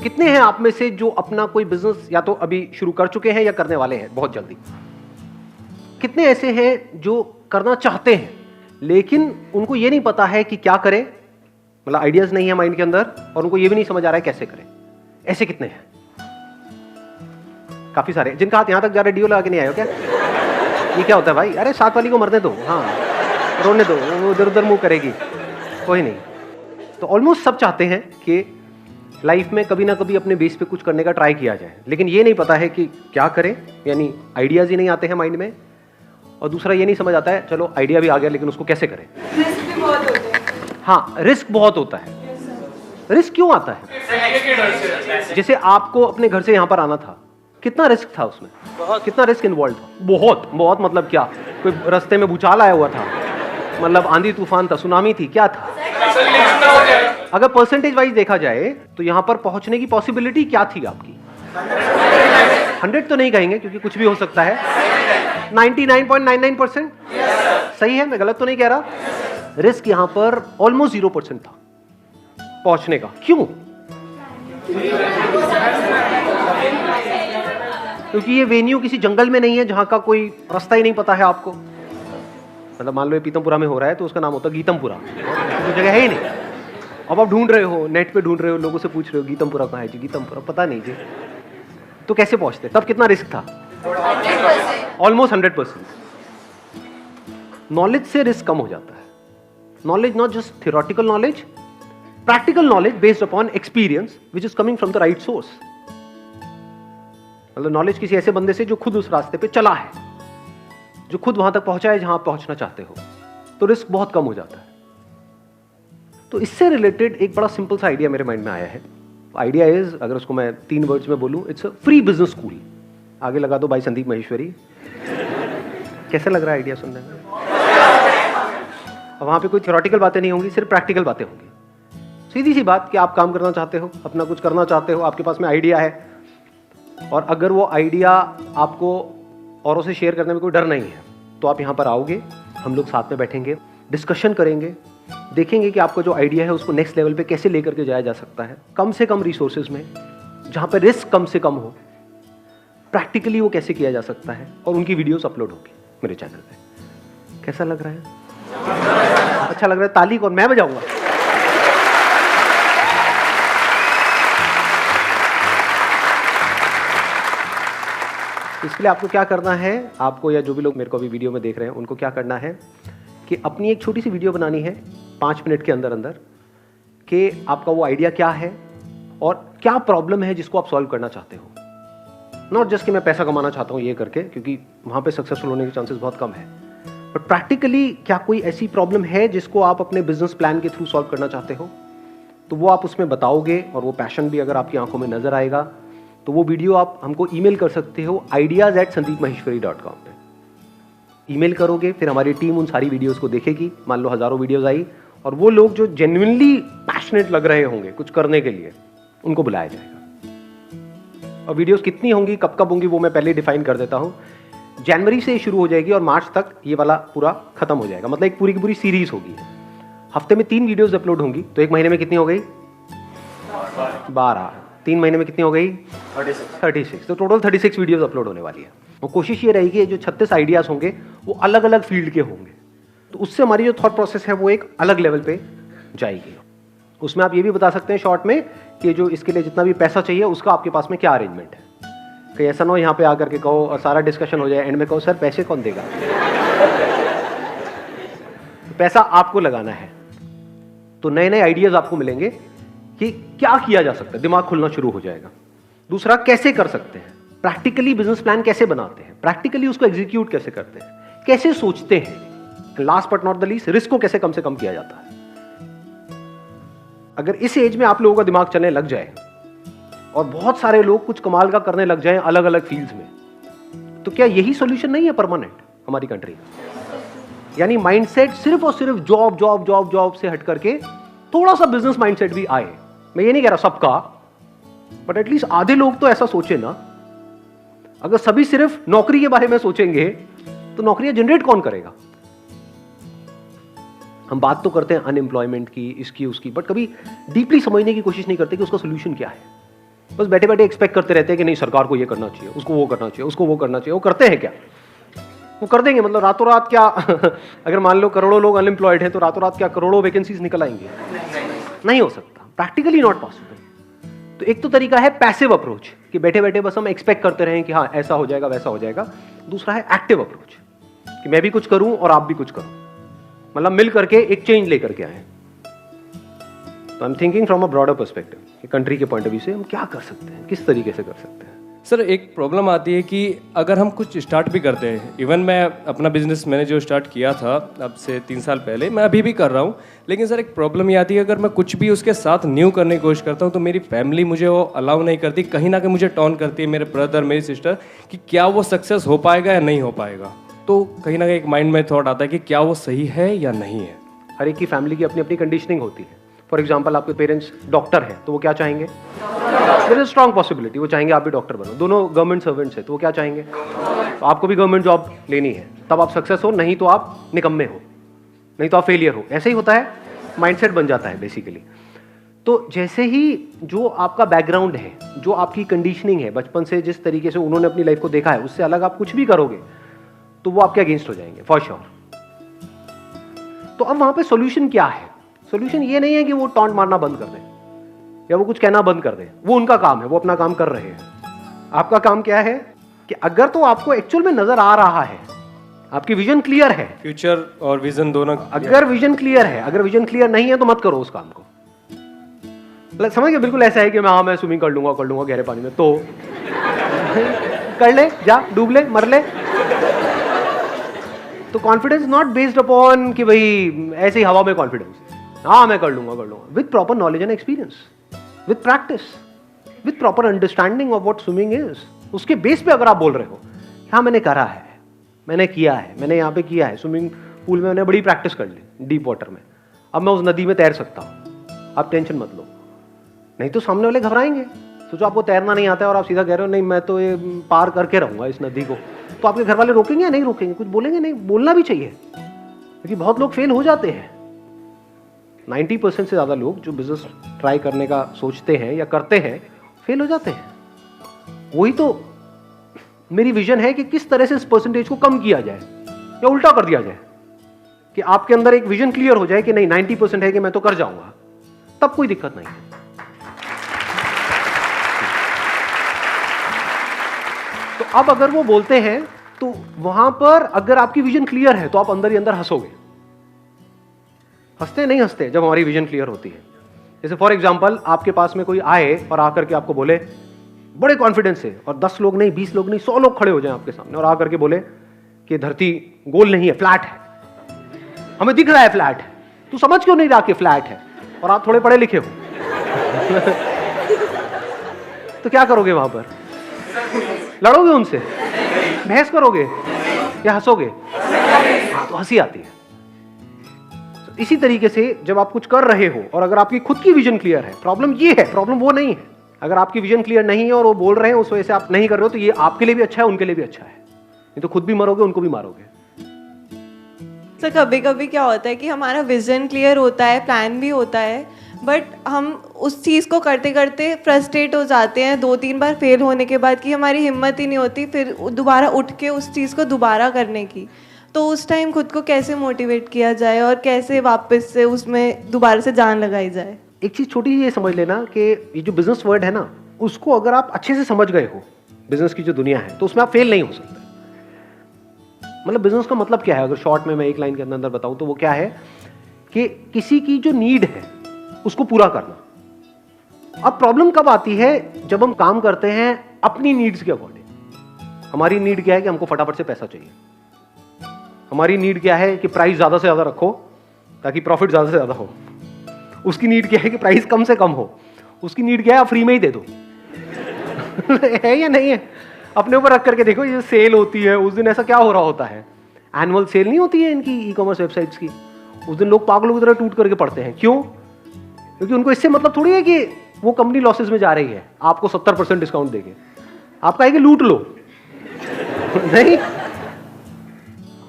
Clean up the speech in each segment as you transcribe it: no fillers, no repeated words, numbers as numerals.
कितने हैं आप में से जो अपना कोई बिजनेस या तो अभी शुरू कर चुके हैं या करने वाले हैं बहुत जल्दी? कितने ऐसे हैं जो करना चाहते हैं लेकिन उनको ये नहीं पता है कि क्या करें, मतलब आइडियाज नहीं है माइंड के अंदर और उनको ये भी नहीं समझ आ रहा है कैसे करें? ऐसे कितने हैं? काफी सारे। जिनका हाथ यहां तक जा रहा है डीओ लगा के नहीं आए हो क्या? ये क्या होता है भाई? अरे साथ वाली को मरने दो, हाँ रोने दो, वो इधर उधर मुंह करेगी, कोई नहीं। तो ऑलमोस्ट सब चाहते हैं कि लाइफ में कभी ना कभी अपने बेस पे कुछ करने का ट्राई किया जाए, लेकिन ये नहीं पता है कि क्या करें, यानी आइडियाज ही नहीं आते हैं माइंड में। और दूसरा ये नहीं समझ आता है चलो आइडिया भी आ गया लेकिन उसको कैसे करें। रिस्क भी बहुत होते हैं। हाँ, रिस्क बहुत होता है। रिस्क क्यों आता है? जैसे आपको अपने घर से यहाँ पर आना था, कितना रिस्क था उसमें? कितना रिस्क इन्वॉल्व था? बहुत बहुत। मतलब क्या, कोई रास्ते में भूचाल आया हुआ था, मतलब आंधी तूफान था, सुनामी थी, क्या था? अगर परसेंटेज वाइज देखा जाए तो यहाँ पर पहुंचने की पॉसिबिलिटी क्या थी आपकी? 100 तो नहीं कहेंगे क्योंकि कुछ भी हो सकता है। 99.99% सही है, मैं गलत तो नहीं कह रहा। रिस्क यहाँ पर ऑलमोस्ट 0% था पहुंचने का। क्यों? क्योंकि ये वेन्यू किसी जंगल में नहीं है जहां का कोई रास्ता ही नहीं पता है आपको। मतलब मान लो ये पीतमपुरा में हो रहा है तो उसका नाम होता है गीतमपुरा, कोई जगह है ही नहीं। अब आप ढूंढ रहे हो, नेट पे ढूंढ रहे हो, लोगों से पूछ रहे हो गीतमपुरा कहाँ है जी, गीतमपुरा पता नहीं जी, तो कैसे पहुंचते? तब कितना रिस्क था? ऑलमोस्ट 100%। नॉलेज से रिस्क कम हो जाता है। Knowledge not just theoretical knowledge, practical knowledge based upon experience which is coming from the right source. मतलब नॉलेज किसी ऐसे बंदे से जो खुद उस रास्ते पे चला है, जो खुद वहां तक पहुंचा है जहां आप पहुंचना चाहते हो, तो रिस्क बहुत कम हो जाता है। तो इससे रिलेटेड एक बड़ा सिंपल सा आइडिया मेरे माइंड में आया है। आइडिया इज, अगर उसको मैं 3 वर्ड्स में बोलूं, it's a free business school. आगे लगा दो बाई संदीप महेश्वरी। कैसा लग रहा है आइडिया सुनने में? वहां पे कोई थ्योरेटिकल बातें नहीं होंगी, सिर्फ प्रैक्टिकल बातें होंगी। सीधी सी बात कि आप काम करना चाहते हो, अपना कुछ करना चाहते हो, आपके पास में आइडिया है, और अगर वो आइडिया आपको औरों से शेयर करने में कोई डर नहीं है तो आप यहाँ पर आओगे, हम लोग साथ में बैठेंगे, डिस्कशन करेंगे, देखेंगे कि आपका जो आइडिया है उसको नेक्स्ट लेवल पे कैसे लेकर के जाया जा सकता है, कम से कम रिसोर्सेज में, जहाँ पर रिस्क कम से कम हो, प्रैक्टिकली वो कैसे किया जा सकता है, और उनकी वीडियोस अपलोड होगी मेरे चैनल पे। कैसा लग रहा है? अच्छा लग रहा है? ताली कौन? मैं बजाऊंगा। इसके लिए आपको क्या करना है, आपको या जो भी लोग मेरे को अभी वीडियो में देख रहे हैं उनको क्या करना है कि अपनी एक छोटी सी वीडियो बनानी है 5 मिनट के अंदर अंदर, कि आपका वो आइडिया क्या है और क्या प्रॉब्लम है जिसको आप सॉल्व करना चाहते हो। नॉट जस्ट कि मैं पैसा कमाना चाहता हूँ ये करके, क्योंकि वहाँ पे सक्सेसफुल होने के चांसेस बहुत कम है, बट प्रैक्टिकली क्या कोई ऐसी प्रॉब्लम है जिसको आप अपने बिजनेस प्लान के थ्रू सॉल्व करना चाहते हो, तो वो आप उसमें बताओगे, और वो पैशन भी अगर आपकी आंखों में नजर आएगा तो वो वीडियो आप हमको ईमेल कर सकते हो ideas@sandeepmaheshwari.com पे। ईमेल करोगे, फिर हमारी टीम उन सारी वीडियोस को देखेगी। मान लो हजारों वीडियोस आई, और वो लोग जो जेन्युइनली पैशनेट लग रहे होंगे कुछ करने के लिए, उनको बुलाया जाएगा। और वीडियोस कितनी होंगी, कब कब होंगी, वो मैं पहले डिफाइन कर देता हूँ। जनवरी से शुरू हो जाएगी और मार्च तक ये वाला पूरा खत्म हो जाएगा। मतलब एक पूरी की पूरी सीरीज होगी। हफ्ते में 3 वीडियोस अपलोड होंगी, तो एक महीने में कितनी हो गई? 12। 3 महीने में कितनी हो गई? 36। तो टोटल 36 वीडियोस अपलोड होने वाली है। और कोशिश ये रहेगी जो 36 आइडियाज होंगे वो अलग अलग फील्ड के होंगे, तो उससे हमारी जो थॉट प्रोसेस है वो एक अलग लेवल पे जाएगी। उसमें आप ये भी बता सकते हैं शॉर्ट में कि जो इसके लिए जितना भी पैसा चाहिए उसका आपके पास में क्या अरेंजमेंट है। कहीं ऐसा ना हो यहाँ पे आकर के कहो और सारा डिस्कशन हो जाए, एंड में कहो सर पैसे कौन देगा? तो पैसा आपको लगाना है। तो नए नए आइडियाज आपको मिलेंगे कि क्या किया जा सकता है, दिमाग खुलना शुरू हो जाएगा। दूसरा, कैसे कर सकते हैं, प्रैक्टिकली बिजनेस प्लान कैसे बनाते हैं, प्रैक्टिकली उसको एग्जीक्यूट कैसे करते हैं, कैसे सोचते हैं, last but not the least risk को कैसे कम से कम किया जाता है। अगर इस एज में आप लोगों का दिमाग चलने लग जाए और बहुत सारे लोग कुछ कमाल का करने लग जाएं अलग अलग फील्ड्स में, तो क्या यही सॉल्यूशन नहीं है परमानेंट हमारी कंट्री का? यानी माइंडसेट सिर्फ और सिर्फ जॉब जॉब जॉब जॉब से हट करके थोड़ा सा बिजनेस माइंडसेट भी आए। मैं ये नहीं कह रहा सबका, बट एटलीस्ट आधे लोग तो ऐसा सोचे ना। अगर सभी सिर्फ नौकरी के बारे में सोचेंगे तो नौकरियां जनरेट कौन करेगा? हम बात तो करते हैं अनएम्प्लॉयमेंट की, इसकी उसकी, बट कभी डीपली समझने की कोशिश नहीं करते कि उसका सोल्यूशन क्या है। बस बैठे बैठे एक्सपेक्ट करते रहते हैं कि नहीं सरकार को ये करना चाहिए, उसको वो करना चाहिए, उसको वो करना चाहिए। वो करते हैं क्या? वो कर देंगे मतलब रातों रात क्या? अगर मान लो करोड़ों लोग अनएम्प्लॉयड हैं तो रातों रात क्या करोड़ों वैकेंसीज निकल आएंगे? नहीं हो सकता, प्रैक्टिकली नॉट पॉसिबल। तो एक तो तरीका है पैसिव अप्रोच कि बैठे बैठे बस हम एक्सपेक्ट करते रहें कि हाँ ऐसा हो जाएगा वैसा हो जाएगा। दूसरा है एक्टिव अप्रोच कि मैं भी कुछ करूं और आप भी कुछ करो, मतलब मिल करके एक चेंज लेकर के आए। तो I am thinking from a broader perspective कि कंट्री के पॉइंट ऑफ व्यू से हम क्या कर सकते हैं, किस तरीके से कर सकते हैं। सर एक प्रॉब्लम आती है कि अगर हम कुछ स्टार्ट भी करते हैं, इवन मैं अपना बिजनेस मैंने जो स्टार्ट किया था अब से 3 साल पहले, मैं अभी भी कर रहा हूँ, लेकिन सर एक प्रॉब्लम ये आती है अगर मैं कुछ भी उसके साथ न्यू करने की कोशिश करता हूँ तो मेरी फैमिली मुझे वो अलाउ नहीं करती, कहीं ना कहीं मुझे टॉन करती है, मेरे ब्रदर मेरी सिस्टर, कि क्या वो सक्सेस हो पाएगा या नहीं हो पाएगा। तो कहीं ना कहीं एक माइंड में थॉट आता है कि क्या वो सही है या नहीं है। हर एक की फैमिली की अपनी अपनी कंडीशनिंग होती है। फॉर एग्जाम्पल आपके पेरेंट्स डॉक्टर हैं तो वो क्या चाहेंगे? देयर इज स्ट्रॉन्ग पॉसिबिलिटी वो चाहेंगे आप भी डॉक्टर बनो। दोनों गवर्नमेंट सर्वेंट्स हैं तो वो क्या चाहेंगे? तो आपको भी गवर्नमेंट जॉब लेनी है, तब आप सक्सेस हो, नहीं तो आप निकम्मे हो, नहीं तो आप फेलियर हो। ऐसे ही होता है, माइंडसेट बन जाता है बेसिकली। तो जैसे ही जो आपका बैकग्राउंड है, जो आपकी कंडीशनिंग है, बचपन से जिस तरीके से उन्होंने अपनी लाइफ को देखा है, उससे अलग आप कुछ भी करोगे तो वो आपके अगेंस्ट हो जाएंगे फॉर श्योर। तो अब वहां पे सॉल्यूशन क्या है? सॉल्यूशन ये नहीं है कि वो टॉन्ट मारना बंद कर दें या वो कुछ कहना बंद कर दें, वो उनका काम है, वो अपना काम कर रहे हैं। आपका काम क्या है कि अगर तो आपको एक्चुअल में नजर आ रहा है, आपकी विजन क्लियर है, फ्यूचर और विजन दोनों, अगर विजन क्लियर है, अगर विजन क्लियर नहीं है तो मत करो उस काम को। समझ गए? बिल्कुल ऐसा है कि मैं स्विमिंग कर लूंगा गहरे पानी में, तो कर ले, जा डूब ले, मर ले। तो कॉन्फिडेंस नॉट बेस्ड अपॉन कि भाई ऐसे ही हवा में कॉन्फिडेंस, हाँ मैं कर लूंगा with proper knowledge and experience, with practice, with proper understanding of what swimming is. उसके बेस पे अगर आप बोल रहे हो हाँ मैंने करा है, मैंने किया है, मैंने यहाँ पे किया है, स्विमिंग पूल में मैंने बड़ी प्रैक्टिस कर ली, डीप वाटर में, अब मैं उस नदी में तैर सकता हूँ, आप टेंशन मत लो। नहीं तो सामने वाले घबराएंगे। सोचो आपको तैरना नहीं आता है और आप सीधा कह रहे हो नहीं मैं तो ये पार करके रहूंगा इस नदी को, तो आपके घर वाले रोकेंगे या नहीं रोकेंगे? कुछ बोलेंगे नहीं, बोलना भी चाहिए, क्योंकि बहुत लोग फेल हो जाते हैं। 90% से ज़्यादा लोग जो बिजनेस ट्राई करने का सोचते हैं या करते हैं फेल हो जाते हैं। वही तो मेरी विजन है कि किस तरह से इस परसेंटेज को कम किया जाए या उल्टा कर दिया जाए कि आपके अंदर एक विजन क्लियर हो जाए कि नहीं 90% है कि मैं तो कर जाऊंगा, तब कोई दिक्कत नहीं है। तो अब अगर वो बोलते हैं तो वहां पर अगर आपकी विजन क्लियर है तो आप अंदर ही अंदर हंसोगे। हंसते नहीं हंसते जब हमारी विजन क्लियर होती है। जैसे फॉर एग्जांपल आपके पास में कोई आए और आकर के आपको बोले बड़े कॉन्फिडेंस से, और 10 लोग नहीं, 20 लोग नहीं, 100 लोग खड़े हो जाएं आपके सामने और आकर के बोले कि धरती गोल नहीं है, फ्लैट है, हमें दिख रहा है फ्लैट है, तू समझ क्यों नहीं रहा कि फ्लैट है, और आप थोड़े पढ़े लिखे हो तो क्या करोगे? वहां पर लड़ोगे उनसे, बहस करोगे या हंसोगे? हाँ, तो हंसी आती है। तो इसी तरीके से जब आप कुछ कर रहे हो और अगर आपकी खुद की विजन क्लियर है, प्रॉब्लम ये है, प्रॉब्लम वो नहीं है। अगर आपकी विजन क्लियर नहीं है और वो बोल रहे हैं उस वजह से आप नहीं कर रहे हो, तो ये आपके लिए भी अच्छा है, उनके लिए भी अच्छा है। नहीं तो खुद भी मरोगे, उनको भी मारोगे। सर कभी कभी क्या होता है कि हमारा विजन क्लियर होता है, प्लान भी होता है, बट हम उस चीज़ को करते करते फ्रस्ट्रेट हो जाते हैं 2-3 बार फेल होने के बाद, कि हमारी हिम्मत ही नहीं होती फिर दोबारा उठ के उस चीज़ को दोबारा करने की। तो उस टाइम खुद को कैसे मोटिवेट किया जाए और कैसे वापस से उसमें दोबारा से जान लगाई जाए? एक चीज़ छोटी ये समझ लेना कि ये जो बिजनेस वर्ड है ना, उसको अगर आप अच्छे से समझ गए हो, बिजनेस की जो दुनिया है, तो उसमें आप फेल नहीं हो सकते। मतलब बिजनेस का मतलब क्या है, अगर शॉर्ट में मैं एक लाइन के अंदर बताऊं तो वो क्या है कि किसी की जो नीड है उसको पूरा करना। अब प्रॉब्लम कब आती है? जब हम काम करते हैं अपनी नीड्स के अकॉर्डिंग। हमारी नीड क्या है कि हमको फटाफट से पैसा चाहिए, हमारी नीड क्या है कि प्राइस ज्यादा से ज्यादा रखो ताकि प्रॉफिट ज्यादा से ज्यादा हो, उसकी नीड क्या है कि प्राइस कम से कम हो, उसकी नीड क्या है आप फ्री में ही दे दो है या नहीं है? अपने ऊपर रख करके देखो, ये सेल होती है उस दिन ऐसा क्या हो रहा होता है, एनुअल सेल नहीं होती है इनकी ई-कॉमर्स वेबसाइट्स की, उस दिन लोग पागलों की तरह टूट करके पड़ते हैं। क्यों? क्योंकि उनको इससे मतलब थोड़ी है कि वो कंपनी लॉसेस में जा रही है, आपको 70% डिस्काउंट देके आपका है कि लूट लो नहीं।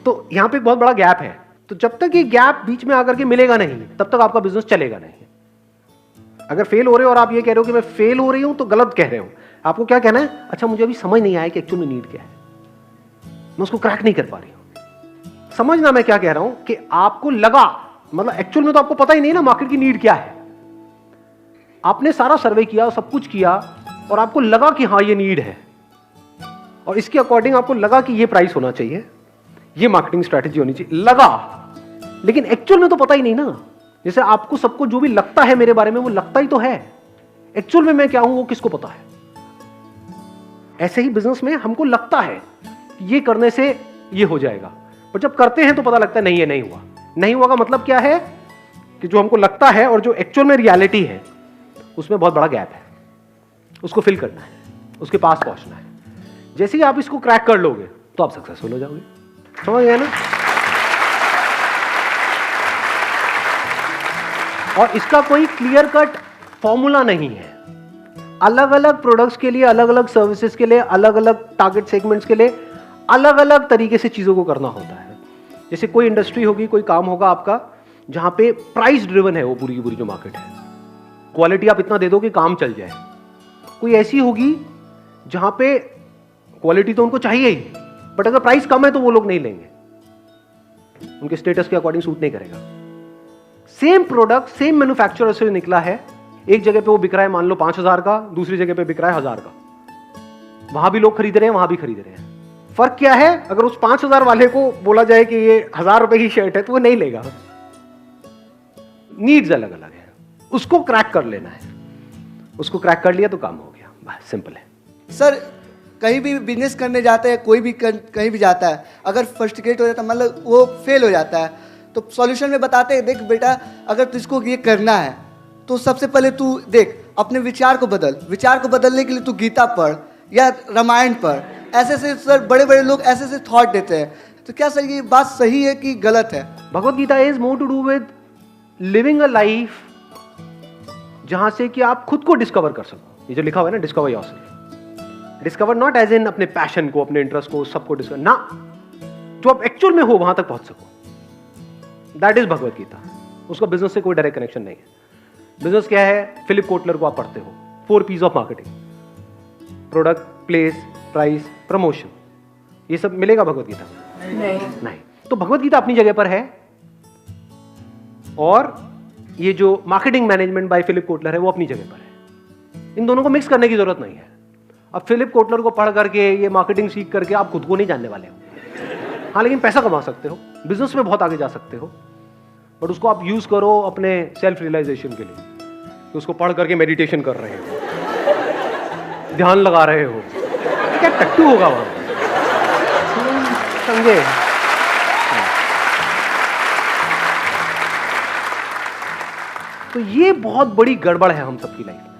तो यहां पे एक बहुत बड़ा गैप है। तो जब तक ये गैप बीच में आकर के मिलेगा नहीं, तब तक आपका बिजनेस चलेगा नहीं। अगर फेल हो रहे हो और आप ये कह रहे हो कि मैं फेल हो रही हूं तो गलत कह रहे हो। आपको क्या कहना है, अच्छा मुझे अभी समझ नहीं आया कि एक्चुअल में नीड क्या है, मैं उसको क्रैक नहीं कर पा रही हूं। समझना मैं क्या कह रहा हूं कि आपको लगा, मतलब एक्चुअल में तो आपको पता ही नहीं ना मार्केट की नीड क्या है। आपने सारा सर्वे किया, सब कुछ किया और आपको लगा कि हाँ ये नीड है और इसके अकॉर्डिंग आपको लगा कि ये प्राइस होना चाहिए, ये मार्केटिंग स्ट्रेटेजी होनी चाहिए, लगा। लेकिन एक्चुअल में तो पता ही नहीं ना। जैसे आपको सबको जो भी लगता है मेरे बारे में वो लगता ही तो है, एक्चुअल में मैं क्या हूं वो किसको पता है। ऐसे ही बिजनेस में हमको लगता है ये करने से ये हो जाएगा, पर जब करते हैं तो पता लगता है नहीं, ये नहीं हुआ। नहीं हुआ का मतलब क्या है कि जो हमको लगता है और जो एक्चुअल में रियलिटी है उसमें बहुत बड़ा गैप है, उसको फिल करना है, उसके पास पहुंचना है। जैसे ही आप इसको क्रैक कर लोगे तो आप सक्सेसफुल हो जाओगे। समझ गए ना? और इसका कोई क्लियर कट फॉर्मूला नहीं है। अलग अलग प्रोडक्ट्स के लिए, अलग अलग सर्विसेज के लिए, अलग अलग टारगेट सेगमेंट्स के लिए अलग अलग तरीके से चीजों को करना होता है। जैसे कोई इंडस्ट्री होगी, कोई काम होगा आपका जहां पे प्राइस ड्रिवन है वो पूरी की पूरी जो मार्केट है, क्वालिटी आप इतना दे दो कि काम चल जाए। कोई ऐसी होगी जहां पे क्वालिटी तो उनको चाहिए ही, बट अगर प्राइस कम है तो वो लोग नहीं लेंगे, उनके स्टेटस के अकॉर्डिंग सूट नहीं करेगा। सेम प्रोडक्ट सेम मैन्युफैक्चरर से निकला है, एक जगह पे वो बिक रहा है मान लो 5,000 का, दूसरी जगह पे बिक रहा है 1,000 का। वहां भी लोग खरीद रहे हैं, वहां भी खरीद रहे हैं। फर्क क्या है, अगर उस 5,000 वाले को बोला जाए कि ये 1,000 रुपए की शर्ट है तो वो नहीं लेगा। नीड्स अलग अलग है, उसको क्रैक कर लेना है। उसको क्रैक कर लिया तो काम हो गया, बस सिंपल है। सर कहीं भी बिजनेस करने जाते हैं, कोई भी कहीं भी जाता है, अगर फ्रस्ट्रेट हो जाता है, मतलब वो फेल हो जाता है, तो सॉल्यूशन में बताते हैं देख बेटा अगर तुझको ये करना है तो सबसे पहले तू देख अपने विचार को बदल। विचार को बदलने के लिए तू गीता पढ़ या रामायण पढ़। ऐसे से सर बड़े बड़े लोग ऐसे से थॉट देते हैं। तो क्या सर ये बात सही है कि गलत है? Bhagavad Gita is more to do with living a life जहां से कि आप खुद को डिस्कवर कर सको। ये जो लिखा हुआ है ना, discover yourself. Discover not as in अपने पैशन को, अपने इंटरेस्ट को, सबको डिस्कवर ना, जो आप एक्चुअल में हो वहां तक पहुंच सको। That is Bhagavad Gita. उसका बिजनेस से कोई डायरेक्ट कनेक्शन नहीं है। बिजनेस क्या है, फिलिप कोटलर को आप पढ़ते हो, 4 P's of marketing, product, place, price, promotion, ये सब मिलेगा भगवत गीता में? नहीं। तो भगवत गीता अपनी जगह पर है और ये जो marketing management by Philip Kotler है वो अपनी जगह पर है। इन दोनों को मिक्स करने की जरूरत नहीं है। अब फिलिप कोटलर को पढ़ करके, ये मार्केटिंग सीख करके आप खुद को नहीं जानने वाले हो। हाँ, लेकिन पैसा कमा सकते हो, बिजनेस में बहुत आगे जा सकते हो, बट उसको आप यूज करो अपने सेल्फ रियलाइजेशन के लिए। तो उसको पढ़ करके मेडिटेशन कर रहे हो, ध्यान लगा रहे हो, क्या टट्टू होगा वहां, समझे? तो ये बहुत बड़ी गड़बड़ है हम सबकी लाइफ में।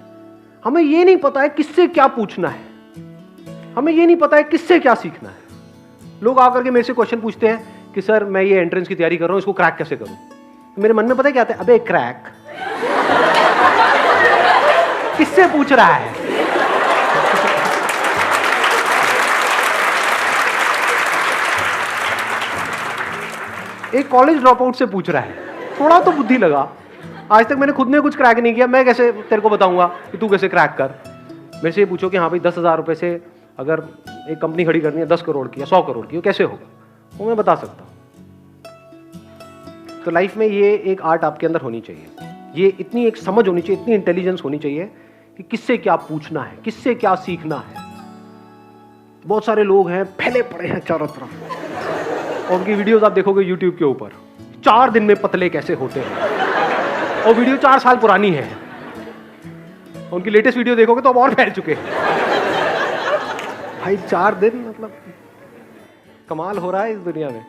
हमें ये नहीं पता है किससे क्या पूछना है, हमें ये नहीं पता है किससे क्या सीखना है। लोग आकर के मेरे से क्वेश्चन पूछते हैं कि सर मैं ये एंट्रेंस की तैयारी कर रहा हूं, इसको क्रैक कैसे करूं? मेरे मन में पता है क्या आता है, अबे क्रैक किससे पूछ रहा है? एक कॉलेज ड्रॉप आउट से पूछ रहा है, थोड़ा तो बुद्धि लगा। आज तक मैंने खुद ने कुछ क्रैक नहीं किया, मैं कैसे तेरे को बताऊंगा कि तू कैसे क्रैक कर? मेरे से ये पूछो कि हाँ भाई 10,000 रुपए से अगर एक कंपनी खड़ी करनी है 10 करोड़ की या 100 करोड़ की, वो कैसे होगा? वो मैं बता सकता हूं। तो लाइफ में ये एक आर्ट आपके अंदर होनी चाहिए, ये इतनी एक समझ होनी चाहिए, इतनी इंटेलिजेंस होनी चाहिए कि किससे क्या पूछना है, किससे क्या सीखना है। बहुत सारे लोग हैं फैले पड़े हैं चारों तरफ, और उनकी वीडियोस आप देखोगे यूट्यूब के ऊपर, 4 दिन में पतले कैसे होते हैं, और वीडियो 4 साल पुरानी है। उनकी लेटेस्ट वीडियो देखोगे तो अब और फैल चुके हैं। भाई 4 दिन मतलब कमाल हो रहा है इस दुनिया में।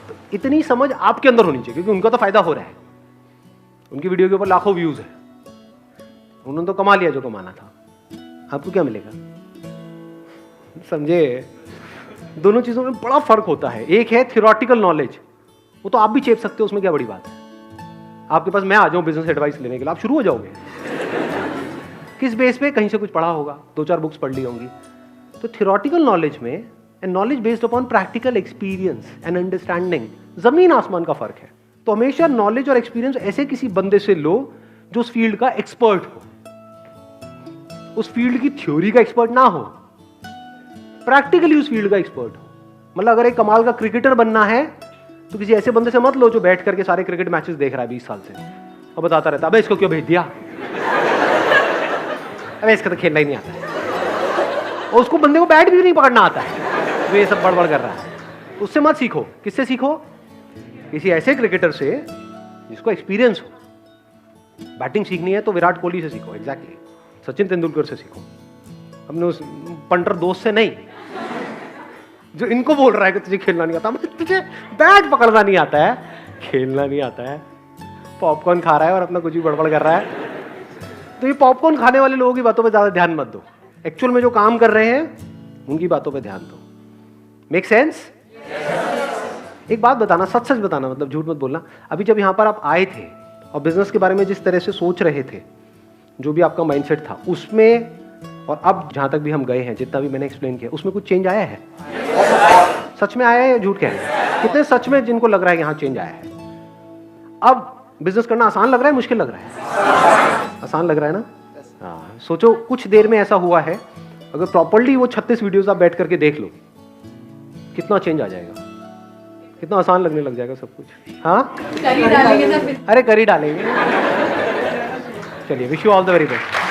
तो इतनी समझ आपके अंदर होनी चाहिए, क्योंकि उनका तो फायदा हो रहा है, उनकी वीडियो के ऊपर लाखों व्यूज है, उन्होंने तो कमा लिया जो कमाना था, आपको क्या मिलेगा? समझे? दोनों चीजों में बड़ा फर्क होता है। एक है थियोरेटिकल नॉलेज, वो तो आप भी चेप सकते हो, उसमें क्या बड़ी बात है। आपके पास मैं आ जाऊं बिजनेस एडवाइस लेने के लिए, आप शुरू हो जाओगे। किस बेस पे? कहीं से कुछ पढ़ा होगा, 2-4 बुक्स पढ़ ली होंगी। तो थियोरेटिकल नॉलेज में and knowledge based upon practical experience and understanding, जमीन आसमान का फर्क है। तो हमेशा नॉलेज और एक्सपीरियंस ऐसे किसी बंदे से लो जो उस फील्ड का एक्सपर्ट हो, उस फील्ड की थ्योरी का एक्सपर्ट ना हो, प्रैक्टिकली उस फील्ड का एक्सपर्ट हो। मतलब अगर एक कमाल का क्रिकेटर बनना है तो किसी ऐसे बंदे से मत लो जो बैठ करके सारे क्रिकेट मैचेस देख रहा है 20 साल से और बताता रहता अबे इसको क्यों भेज दिया, अबे इसका तो खेलना ही नहीं आता है, और उसको बंदे को बैट भी नहीं पकड़ना आता है, वो ये सब बड़बड़ कर रहा है। तो उससे मत सीखो। किससे सीखो? किसी ऐसे क्रिकेटर से जिसको एक्सपीरियंस हो। बैटिंग सीखनी है तो विराट कोहली से सीखो, एग्जैक्टली सचिन तेंदुलकर से सीखो, अपने उस पंटर दोस्त से नहीं जो इनको बोल रहा है कि तुझे खेलना नहीं आता, मतलब तुझे बैट पकड़ना नहीं आता है, खेलना नहीं आता है, पॉपकॉर्न खा रहा है और अपना कुछ भी बड़बड़ कर रहा है। तो ये पॉपकॉर्न खाने वाले लोगों की बातों पे ज्यादा ध्यान मत दो, एक्चुअल में जो काम कर रहे हैं उनकी बातों पे ध्यान दो। Make sense? एक बात बताना, सच सच बताना, मतलब झूठ मत बोलना। अभी जब यहाँ पर आप आए थे और बिजनेस के बारे में जिस तरह से सोच रहे थे, जो भी आपका माइंडसेट था, उसमें और अब जहाँ तक भी हम गए हैं, जितना भी मैंने एक्सप्लेन किया, उसमें कुछ चेंज आया है? सच में आया है या झूठ कह रहे हैं? कितने सच में जिनको लग रहा है कि हाँ चेंज आया है? अब बिजनेस करना आसान लग रहा है, मुश्किल लग रहा है? आसान लग रहा है ना? हाँ, सोचो कुछ देर में ऐसा हुआ है, अगर प्रॉपर्ली वो 36 वीडियोस आप बैठ करके देख लो, कितना चेंज आ जाएगा, कितना आसान लगने लग जाएगा सब कुछ। हाँ, कर ही डालेंगे ना फिर। अरे कर ही डालेंगे। चलिए, wish you all the very best.